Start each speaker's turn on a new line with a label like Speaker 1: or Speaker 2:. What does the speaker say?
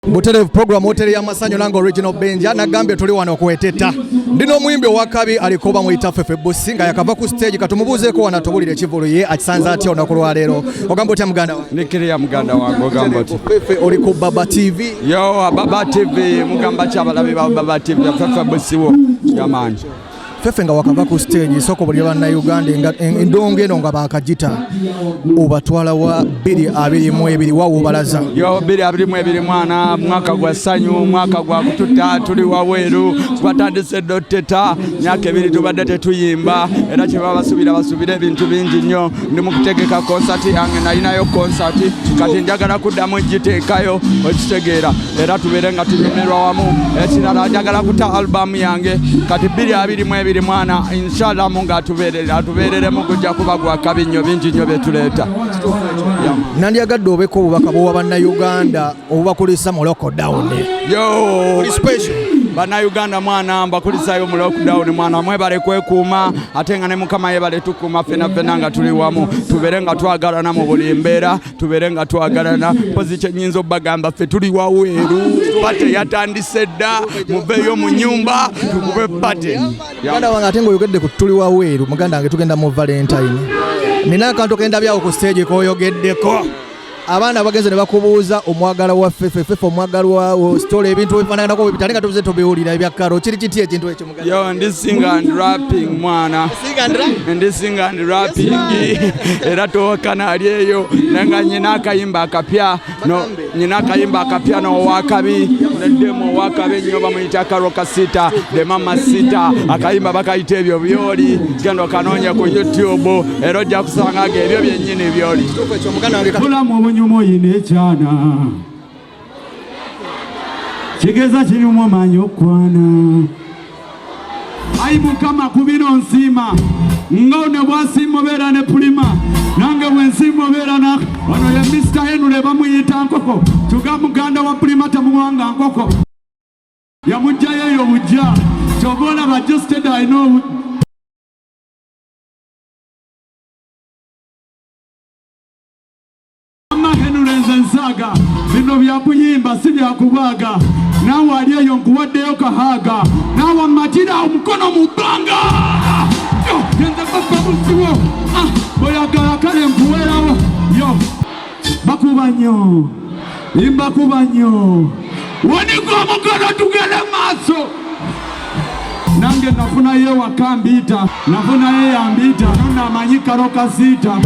Speaker 1: Butere program hoteli ya Masanyo nango original Benja na Gambia tuli wano kueteta. Ndino mwimbi wakabi alikoba mwita Fefe Bussi nga yakava ku stage katumubuze ko wanatobulire chivulu ye akisanza ati onakulu lero. Ogambo tya muganda wa.
Speaker 2: Nikiri ya muganda wangu ogambo ti.
Speaker 1: Fefe oli ku Baba TV.
Speaker 2: Yo Baba TV mugamba kyabalabi ba Baba TV ya Fefe Bussi wo. Yamani.
Speaker 1: Fefe nga wakava ku stage soko buli bana Uganda nga endonge no nga bakajita obatwala wa 222 wawo balaza
Speaker 2: yo 222 mwana mwaka gwa sanyu mwaka gwa kututa tuli waweru twatandise doteta myaka ebiri tubadde tetuyimba era kye basubira ebintu bingi nnyo ndi mu kutegeka concert yange nalinayo concert kati njagala kuddamu giteekayo okitegeera era tubeere nga tunyumirwa wamu ekirala njagala kuta album yange kati 222 mwana inshallah munga atubereremu kujja kuba gwa kabinyo bingi nnyo betuleta
Speaker 1: nandi agadde obeko obubaka bwa banna Uganda obubakulisa mu lockdown
Speaker 2: yo
Speaker 1: special
Speaker 2: bana Uganda mwana mbakulisayo mu lockdown mwana mwebale kwekuuma ate nga ne mukama yebale tukuma fena nga tuli wamu tubere nga twagalana mu buli mbeera tubere nga twagalana pozitye nyinzo bagamba fe tuli waweru pate yatandise dda muveyo mu nyumba tukube pate
Speaker 1: Uganda wanga atengo yogedde ku tuli waweru muganda wange tugenda mu Valentine nina akantu kenda byawo ku stage ko yogeddeko abana bagenze ne bakubuuza omwagala wa Fefe omwagala wa story ebintu bifanana ko bitalinga tuze tobiwulira ebya Karo kiri kiti ekintu ekyo muganda
Speaker 2: yo ndi sing and rapping mwana ndi sing and rapping era to kanali eyo nanga nyina akayimba akapya no wakabi demo wakabi nyo bamuyita Karo kasita de mama sita akayimba bakayita ebyo byoli gendo kanonya ku YouTube era ojja kusanga ebyo byennyini byoli
Speaker 1: muganda wange
Speaker 3: nyumo yine cyana kigeza kinyumo manyo kwana aibuka makubino nsima ngone bwasimo bera ne pulima nange bwensimo bera na ono ya Mr. Henry bamuyita nkoko tuga muganda wa pulima tamuwanga nkoko ya mujjayo yo bujja tobola ba just I know Nsaga bino byakuyimba si byakubaga nawe ali eyo nkuwaddeyo kahaga nawe matira omukono mu bbanga genze papa musiwo boyagala kale nkuwerawo yo bakuba nnyo imbakuba nnyo woniko omukono tugere maaso nange nafunayo wakambita nafunayo yambita nona amanyi Karo kasita